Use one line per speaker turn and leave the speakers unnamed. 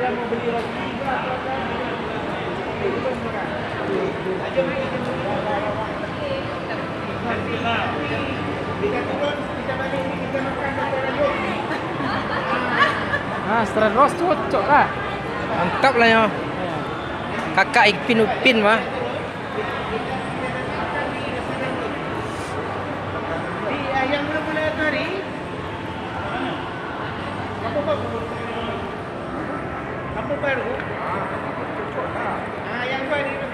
dia mau beli roti juga atau apa? Aja mai kita turun, kita balik ni kita makan betul lanjut.
Strain Rose cocok lah.
Mantap lah ya. Kakak Ipin Upin mah.
Di yang mula-mula tadi apa baru? Yang baru itu